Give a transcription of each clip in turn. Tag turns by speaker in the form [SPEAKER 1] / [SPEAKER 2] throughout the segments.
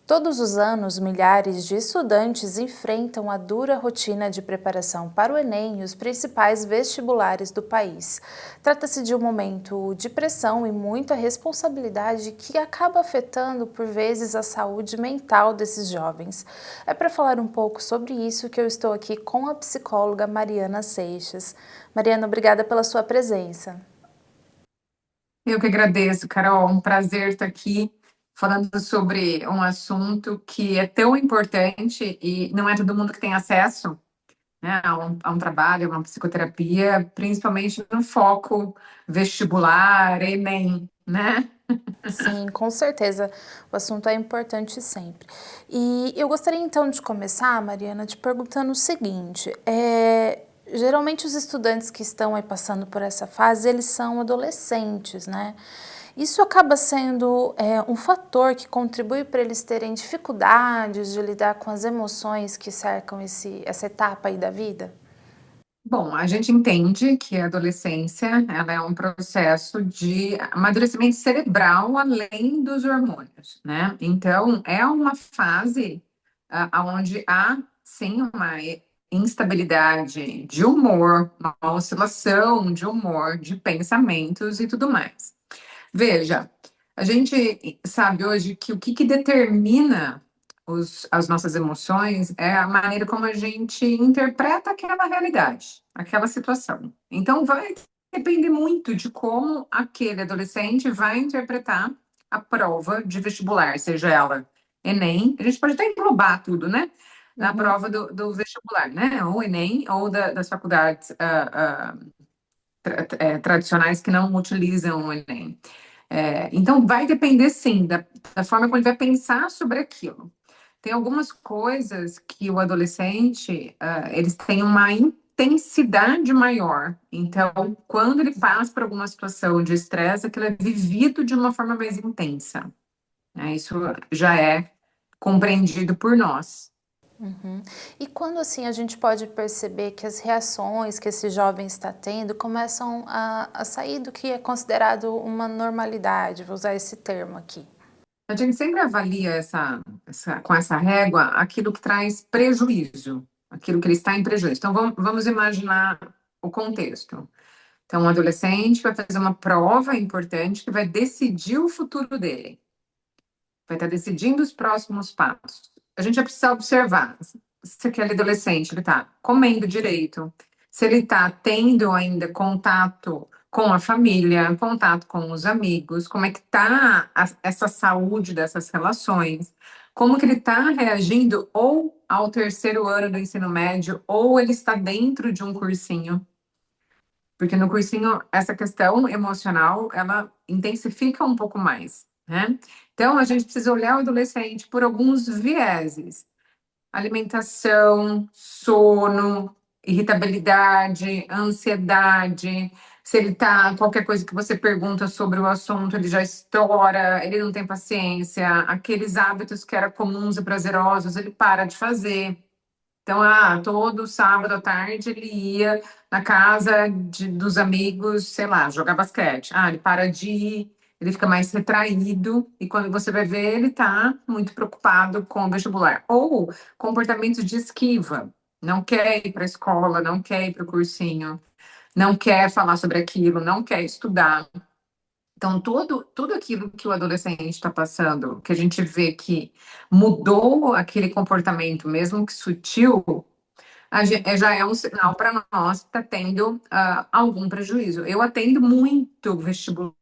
[SPEAKER 1] Todos os anos, milhares de estudantes enfrentam a dura rotina de preparação para o Enem e os principais vestibulares do país. Trata-se de um momento de pressão e muita responsabilidade que acaba afetando, por vezes, a saúde mental desses jovens. É para falar um pouco sobre isso que eu estou aqui com a psicóloga Mariana Seixas. Mariana, obrigada pela sua presença.
[SPEAKER 2] Eu que agradeço, Carol. Um prazer estar aqui falando sobre um assunto que é tão importante e não é todo mundo que tem acesso, né, a um trabalho, a uma psicoterapia, principalmente no foco vestibular, Enem, né?
[SPEAKER 1] Sim, com certeza. O assunto é importante sempre. E eu gostaria então de começar, Mariana, te perguntando o seguinte: geralmente os estudantes que estão aí passando por essa fase, eles são adolescentes, né? Isso acaba sendo um fator que contribui para eles terem dificuldades de lidar com as emoções que cercam essa etapa aí da vida?
[SPEAKER 2] Bom, a gente entende que a adolescência, ela é um processo de amadurecimento cerebral além dos hormônios, né? Então, é uma fase onde há, sim, uma instabilidade de humor, uma oscilação de humor, de pensamentos e tudo mais. Veja, a gente sabe hoje que o que determina as nossas emoções é a maneira como a gente interpreta aquela realidade, aquela situação. Então, vai depender muito de como aquele adolescente vai interpretar a prova de vestibular, seja ela Enem, a gente pode até englobar tudo, né? Na
[SPEAKER 1] Uhum.
[SPEAKER 2] prova do vestibular, né? Ou Enem, ou das faculdades tradicionais que não utilizam o Enem. Então, vai depender, sim, da forma como ele vai pensar sobre aquilo. Tem algumas coisas que o adolescente, eles têm uma intensidade maior. Então, quando ele passa por alguma situação de estresse, aquilo é vivido de uma forma mais intensa, né? Isso já é compreendido por nós.
[SPEAKER 1] Uhum. E quando assim a gente pode perceber que as reações que esse jovem está tendo começam a sair do que é considerado uma normalidade, vou usar esse termo aqui.
[SPEAKER 2] A gente sempre avalia com essa régua aquilo que traz prejuízo, aquilo que ele está em prejuízo. Então, vamos imaginar o contexto. Então, um adolescente vai fazer uma prova importante que vai decidir o futuro dele, vai estar decidindo os próximos passos. A gente já precisa observar se aquele adolescente ele está comendo direito, se ele está tendo ainda contato com a família, contato com os amigos, como é que está essa saúde dessas relações, como que ele está reagindo ou ao terceiro ano do ensino médio, ou ele está dentro de um cursinho. Porque no cursinho, essa questão emocional, ela intensifica um pouco mais, né? Então, a gente precisa olhar o adolescente por alguns vieses. Alimentação, sono, irritabilidade, ansiedade. Se ele tá, qualquer coisa que você pergunta sobre o assunto, ele já estoura, ele não tem paciência. Aqueles hábitos que eram comuns e prazerosos, ele para de fazer. Então, todo sábado à tarde ele ia na casa dos amigos, sei lá, jogar basquete. Ele para de ir, ele fica mais retraído, e quando você vai ver, ele está muito preocupado com o vestibular. Ou comportamentos de esquiva. Não quer ir para a escola, não quer ir para o cursinho, não quer falar sobre aquilo, não quer estudar. Então, tudo aquilo que o adolescente está passando, que a gente vê que mudou aquele comportamento, mesmo que sutil, já é um sinal para nós que está tendo algum prejuízo. Eu atendo muito vestibulando,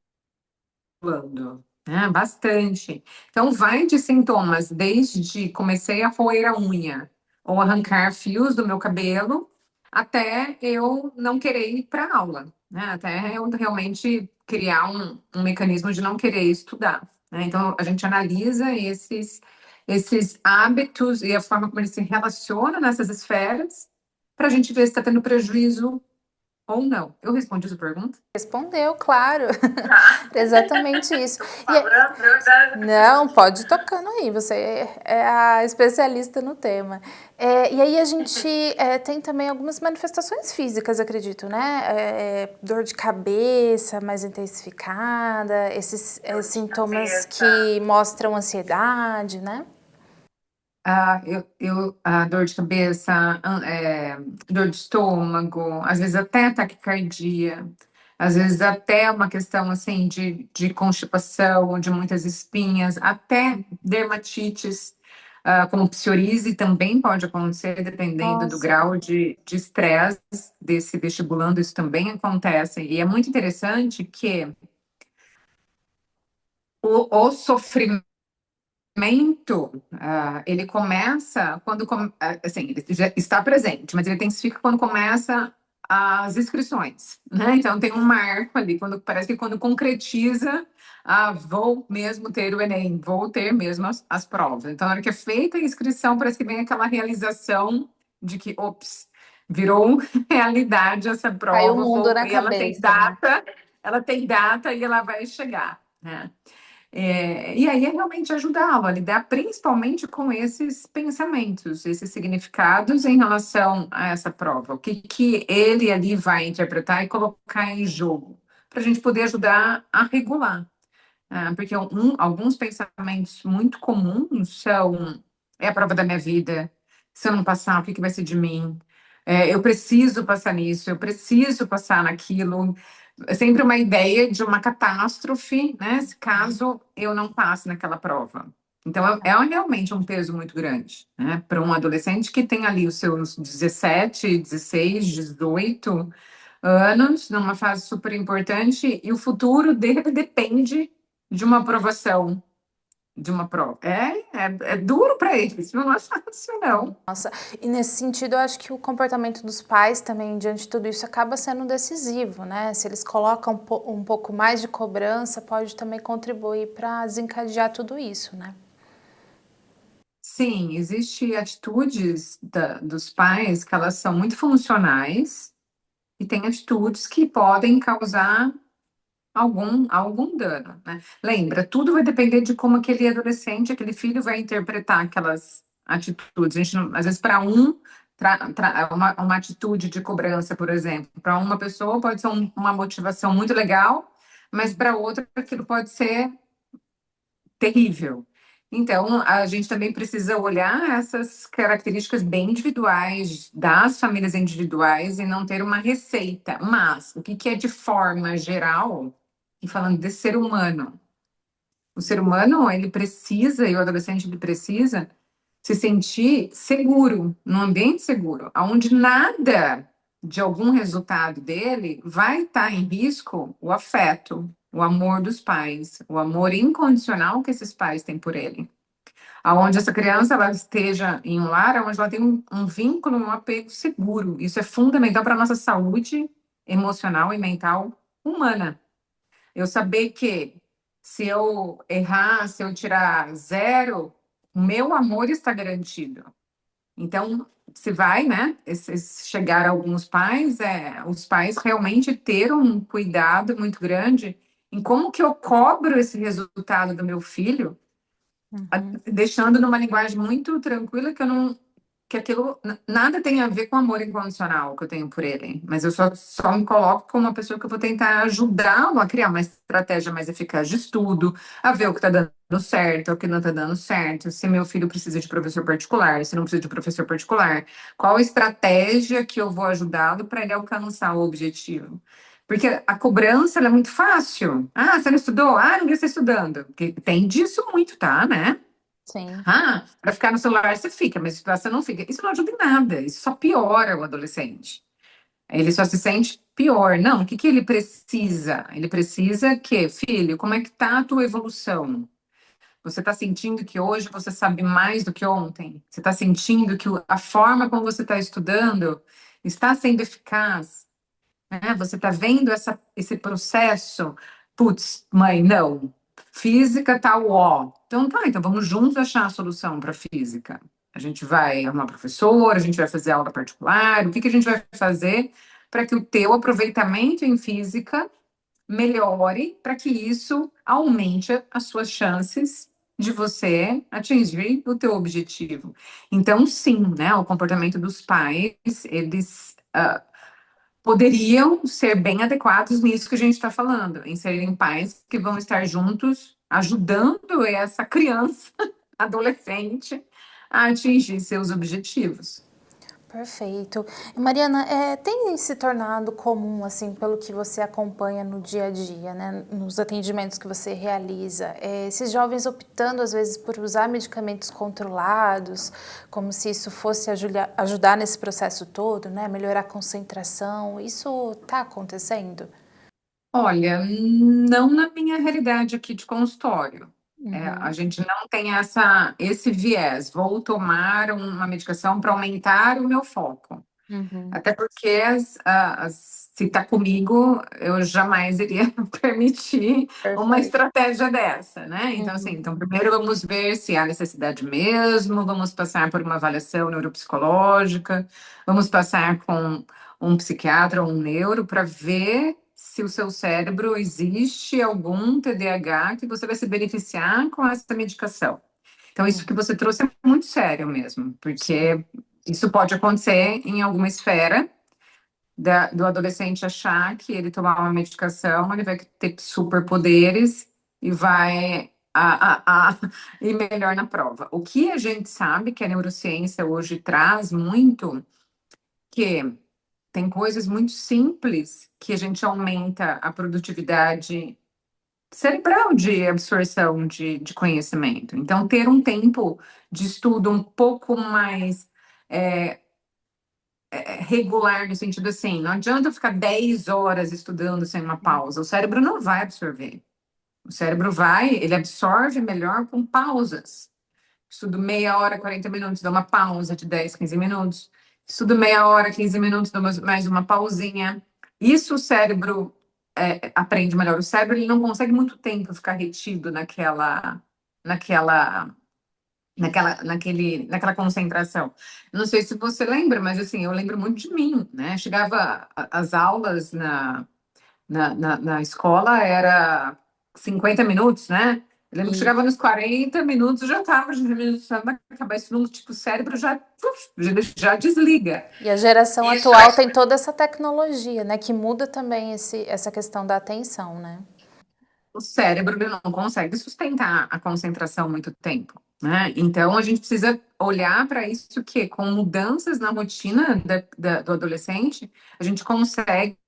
[SPEAKER 2] né? Bastante. Então, vai de sintomas, desde comecei a roer a unha ou arrancar fios do meu cabelo, até eu não querer ir para aula, né? Até eu realmente criar um mecanismo de não querer estudar, né? Então, a gente analisa esses hábitos e a forma como eles se relacionam nessas esferas para a gente ver se está tendo prejuízo ou não. Eu respondi essa pergunta?
[SPEAKER 1] Respondeu, claro.
[SPEAKER 2] Tá.
[SPEAKER 1] Exatamente isso.
[SPEAKER 2] Tô
[SPEAKER 1] E
[SPEAKER 2] falando, né?
[SPEAKER 1] não, pode ir tocando aí, você é a especialista no tema. E aí a gente tem também algumas manifestações físicas, acredito, né? Dor de cabeça mais intensificada, esses
[SPEAKER 2] Dor de
[SPEAKER 1] sintomas
[SPEAKER 2] cabeça.
[SPEAKER 1] que mostram ansiedade, né?
[SPEAKER 2] A dor de cabeça, dor de estômago, às vezes até taquicardia, às vezes até uma questão assim de constipação, de muitas espinhas, até dermatites, como psoríase também pode acontecer, dependendo do
[SPEAKER 1] Nossa,
[SPEAKER 2] grau de estresse desse vestibulando, isso também acontece. E é muito interessante que o sofrimento ele começa quando, assim, ele já está presente, mas ele intensifica quando começa as inscrições, né? Então tem um marco ali, quando parece que quando concretiza, vou mesmo ter o Enem, vou ter mesmo as provas. Então, na hora que é feita a inscrição, parece que vem aquela realização de que, ops, virou realidade essa
[SPEAKER 1] caiu o
[SPEAKER 2] prova,
[SPEAKER 1] mundo na
[SPEAKER 2] e
[SPEAKER 1] cabeça, né?
[SPEAKER 2] ela tem data e ela vai chegar, né? E aí é realmente ajudá-lo a lidar principalmente com esses pensamentos, esses significados em relação a essa prova. O que, que ele ali vai interpretar e colocar em jogo, para a gente poder ajudar a regular. Porque alguns pensamentos muito comuns são: é a prova da minha vida, se eu não passar, o que, que vai ser de mim? Eu preciso passar nisso, eu preciso passar naquilo. É sempre uma ideia de uma catástrofe, né? Se caso eu não passe naquela prova. Então, realmente um peso muito grande, né? Para um adolescente que tem ali os seus 17, 16, 18 anos, numa fase super importante, e o futuro dele depende de uma aprovação, de uma prova. É duro para eles, não é fácil, não.
[SPEAKER 1] Nossa, e nesse sentido, eu acho que o comportamento dos pais também, diante de tudo isso, acaba sendo decisivo, né? Se eles colocam um pouco mais de cobrança, pode também contribuir para desencadear tudo isso, né?
[SPEAKER 2] Sim, existe atitudes dos pais que elas são muito funcionais e tem atitudes que podem causar algum dano, né? Lembra, tudo vai depender de como aquele adolescente, aquele filho vai interpretar aquelas atitudes. A gente às vezes, para uma atitude de cobrança, por exemplo, para uma pessoa pode ser uma motivação muito legal, mas para outra aquilo pode ser terrível. Então, a gente também precisa olhar essas características bem individuais, das famílias individuais, e não ter uma receita. Mas, o que que é de forma geral, e falando de ser humano? O ser humano, ele precisa, e o adolescente, ele precisa se sentir seguro, num ambiente seguro, onde nada de algum resultado dele vai estar em risco o afeto, o amor dos pais, o amor incondicional que esses pais têm por ele. Aonde essa criança ela esteja em um lar onde ela tem um vínculo, um apego seguro. Isso é fundamental para a nossa saúde emocional e mental humana. Eu saber que se eu errar, se eu tirar zero, o meu amor está garantido. Então, se vai, né? Chegar a alguns pais, os pais realmente ter um cuidado muito grande em como que eu cobro esse resultado do meu filho,
[SPEAKER 1] Uhum.
[SPEAKER 2] deixando numa linguagem muito tranquila que eu não que aquilo nada tem a ver com o amor incondicional que eu tenho por ele, mas eu só me coloco como uma pessoa que eu vou tentar ajudá-lo a criar uma estratégia mais eficaz de estudo, a ver o que está dando certo, o que não está dando certo, se meu filho precisa de professor particular, se não precisa de professor particular, qual a estratégia que eu vou ajudá-lo para ele alcançar o objetivo. Porque a cobrança ela é muito fácil. Ah, você não estudou? Ah, não está estudando. Porque tem disso muito, tá, né?
[SPEAKER 1] Sim.
[SPEAKER 2] Para ficar no celular você fica, mas se você não fica, isso não ajuda em nada, isso só piora o adolescente. Ele só se sente pior. Não, o que que ele precisa? Ele precisa que, filho, como é que tá a tua evolução? Você está sentindo que hoje você sabe mais do que ontem? Você está sentindo que a forma como você está estudando está sendo eficaz? Né? Você está vendo esse processo? Putz, mãe, não. Física tá ó. Então tá, então vamos juntos achar a solução para física. A gente vai arrumar professor, a gente vai fazer aula particular, o que que a gente vai fazer para que o teu aproveitamento em física melhore, para que isso aumente as suas chances de você atingir o teu objetivo. Então, sim, né, o comportamento dos pais, eles poderiam ser bem adequados nisso que a gente está falando, em serem pais que vão estar juntos, ajudando essa criança, adolescente, a atingir seus objetivos.
[SPEAKER 1] Perfeito. E Mariana, tem se tornado comum, assim, pelo que você acompanha no dia a dia, né, nos atendimentos que você realiza, esses jovens optando, às vezes, por usar medicamentos controlados, como se isso fosse ajudar nesse processo todo, né, melhorar a concentração, isso está acontecendo?
[SPEAKER 2] Olha, não na minha realidade aqui de consultório. A
[SPEAKER 1] Uhum,
[SPEAKER 2] gente não tem esse viés. Vou tomar uma medicação para aumentar o meu foco.
[SPEAKER 1] uhum,
[SPEAKER 2] Até porque se está comigo, eu jamais iria permitir uma
[SPEAKER 1] perfeito.
[SPEAKER 2] estratégia dessa, né? Então, assim,
[SPEAKER 1] Uhum,
[SPEAKER 2] então primeiro vamos ver se há necessidade mesmo, vamos passar por uma avaliação neuropsicológica, vamos passar com um psiquiatra ou um neuro para ver se o seu cérebro existe algum TDAH que você vai se beneficiar com essa medicação. Então, isso que
[SPEAKER 1] uhum,
[SPEAKER 2] você trouxe é muito sério mesmo,
[SPEAKER 1] sim.
[SPEAKER 2] porque isso pode acontecer em alguma esfera do adolescente achar que ele tomar uma medicação, ele vai ter superpoderes e vai ir melhor na prova. O que a gente sabe que a neurociência hoje traz muito, que tem coisas muito simples que a gente aumenta a produtividade cerebral de absorção de conhecimento. Então, ter um tempo de estudo um pouco mais é, regular, no sentido assim, não adianta eu ficar 10 horas estudando sem uma pausa, o cérebro não vai absorver. O cérebro ele absorve melhor com pausas. Estudo meia hora, 40 minutos, dou uma pausa de 10, 15 minutos. Estudo meia hora, 15 minutos, dou mais uma pausinha. Isso o cérebro aprende melhor. O cérebro ele não consegue muito tempo ficar retido naquela naquela concentração. Não sei se você lembra, mas assim, eu lembro muito de mim, né? Chegava as aulas na escola, era 50 minutos, né? Eu lembro que
[SPEAKER 1] E,
[SPEAKER 2] chegava nos 40 minutos, eu já estava começando a acabar isso, tipo, o cérebro já desliga.
[SPEAKER 1] e a geração
[SPEAKER 2] Isso.
[SPEAKER 1] atual tem toda essa tecnologia, né, que muda também essa questão da atenção, né?
[SPEAKER 2] O cérebro ele não consegue sustentar a concentração muito tempo, né? Então a gente precisa olhar para isso que com mudanças na rotina do adolescente, a gente consegue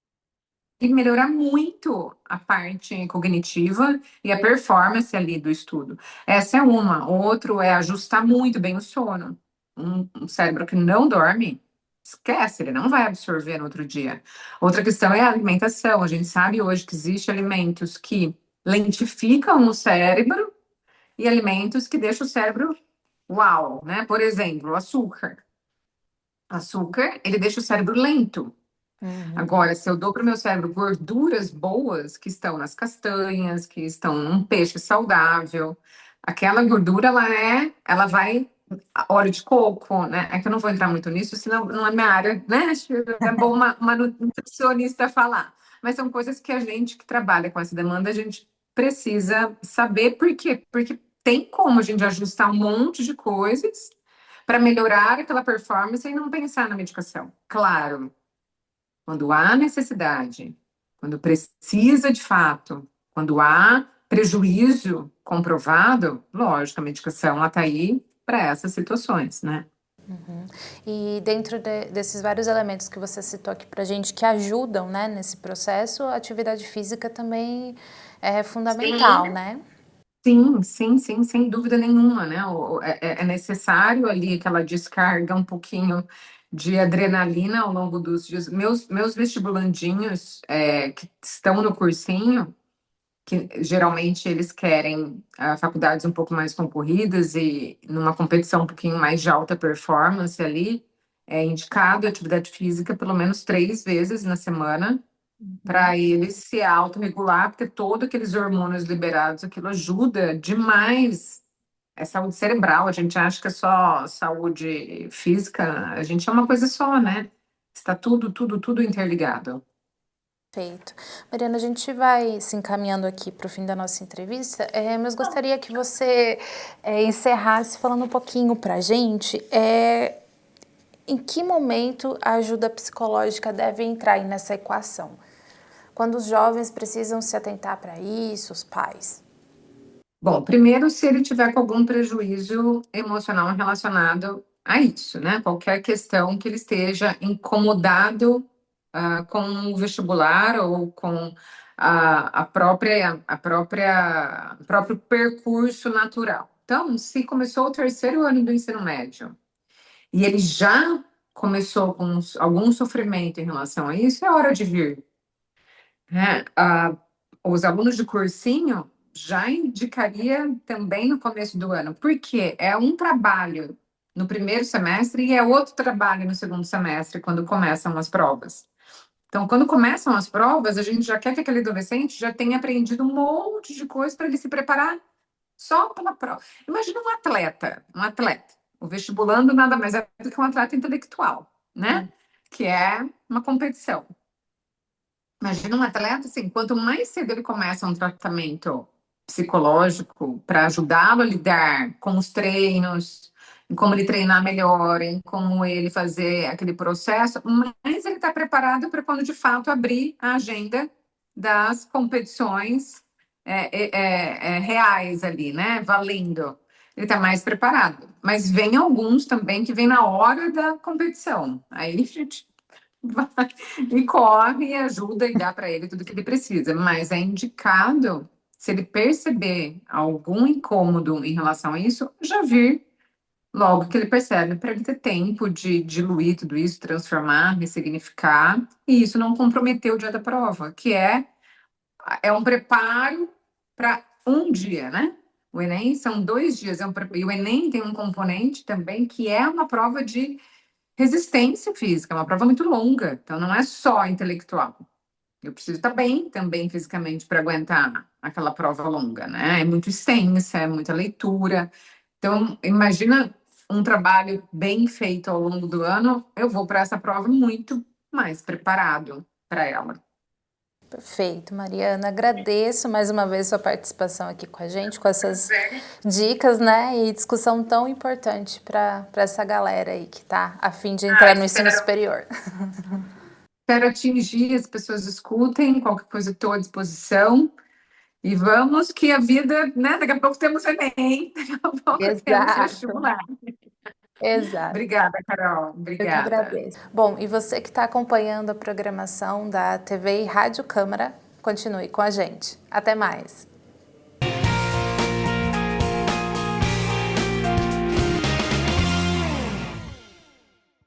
[SPEAKER 2] melhorar muito a parte cognitiva e a performance ali do estudo. Essa é uma. Outro é ajustar muito bem o sono. Um cérebro que não dorme, esquece, ele não vai absorver no outro dia. Outra questão é a alimentação. A gente sabe hoje que existem alimentos que lentificam o cérebro e alimentos que deixam o cérebro uau, né? Por exemplo, o açúcar. Açúcar, ele deixa o cérebro lento.
[SPEAKER 1] Uhum.
[SPEAKER 2] Agora, se eu dou para o meu cérebro gorduras boas que estão nas castanhas, que estão num peixe saudável, aquela gordura ela vai óleo de coco, né? É que eu não vou entrar muito nisso, senão não é minha área, né? Acho que é bom uma nutricionista falar. Mas são coisas que a gente que trabalha com essa demanda, a gente precisa saber por quê? Porque tem como a gente ajustar um monte de coisas para melhorar aquela performance e não pensar na medicação. Claro, quando há necessidade, quando precisa de fato, quando há prejuízo comprovado, lógico, a medicação está aí para essas situações, né?
[SPEAKER 1] E dentro desses vários elementos que você citou aqui para gente que ajudam, né, nesse processo, a atividade física também é fundamental,
[SPEAKER 2] Sim.
[SPEAKER 1] né?
[SPEAKER 2] Sim, sim, sim, sem dúvida nenhuma, né? É necessário ali aquela descarga um pouquinho de adrenalina ao longo dos dias. Meus vestibulandinhos que estão no cursinho, que geralmente eles querem faculdades um pouco mais concorridas e numa competição um pouquinho mais de alta performance ali, é indicado atividade física pelo menos 3 vezes na semana
[SPEAKER 1] Uhum.
[SPEAKER 2] para eles se autorregular, porque todos aqueles hormônios liberados, aquilo ajuda demais. É saúde cerebral, a gente acha que é só saúde física, a gente é uma coisa só, né? Está tudo interligado.
[SPEAKER 1] Perfeito. Mariana, a gente vai se encaminhando aqui para o fim da nossa entrevista, mas gostaria que você encerrasse falando um pouquinho para a gente em que momento a ajuda psicológica deve entrar aí nessa equação. Quando os jovens precisam se atentar para isso, os pais.
[SPEAKER 2] Bom, primeiro, se ele tiver com algum prejuízo emocional relacionado a isso, né? Qualquer questão que ele esteja incomodado com o vestibular ou com o próprio percurso natural. Então, se começou o terceiro ano do ensino médio e ele já começou com algum sofrimento em relação a isso, é hora de vir, né? Os alunos de cursinho já indicaria também no começo do ano, porque é um trabalho no primeiro semestre e é outro trabalho no segundo semestre, quando começam as provas. Então, quando começam as provas, a gente já quer que aquele adolescente já tenha aprendido um monte de coisa para ele se preparar só pela prova. Imagina um atleta, um atleta. O vestibulando nada mais é do que um atleta intelectual, né? Que é uma competição. Imagina um atleta, assim, quanto mais cedo ele começa um tratamento psicológico para ajudá-lo a lidar com os treinos, em como ele treinar melhor, em como ele fazer aquele processo, mais ele está preparado para quando de fato abrir a agenda das competições reais ali, né? Valendo. Ele está mais preparado. Mas vem alguns também que vem na hora da competição. Aí a gente vai e corre e ajuda e dá para ele tudo que ele precisa. Mas é indicado, se ele perceber algum incômodo em relação a isso, já vir logo que ele percebe, para ele ter tempo de diluir tudo isso, transformar, ressignificar, e isso não comprometer o dia da prova, que é um preparo para um dia, né? O Enem são 2 dias, e o Enem tem um componente também que é uma prova de resistência física, é uma prova muito longa, então não é só intelectual. Eu preciso estar bem também fisicamente para aguentar aquela prova longa, né? É muito extensa, é muita leitura. Então, imagina um trabalho bem feito ao longo do ano, eu vou para essa prova muito mais preparado para ela.
[SPEAKER 1] Perfeito, Mariana. Agradeço mais uma vez sua participação aqui com a gente, com essas dicas, né? E discussão tão importante para essa galera aí que está a fim de entrar no ensino superior.
[SPEAKER 2] Espero atingir, as pessoas escutem, qualquer coisa estou à disposição. E vamos que a vida, né? Daqui a pouco temos Enem, daqui a pouco temos vestibular.
[SPEAKER 1] Exato.
[SPEAKER 2] Obrigada, Carol.
[SPEAKER 1] Eu que
[SPEAKER 2] Obrigada.
[SPEAKER 1] agradeço. Bom, e você que está acompanhando a programação da TV e Rádio Câmara, continue com a gente. Até mais.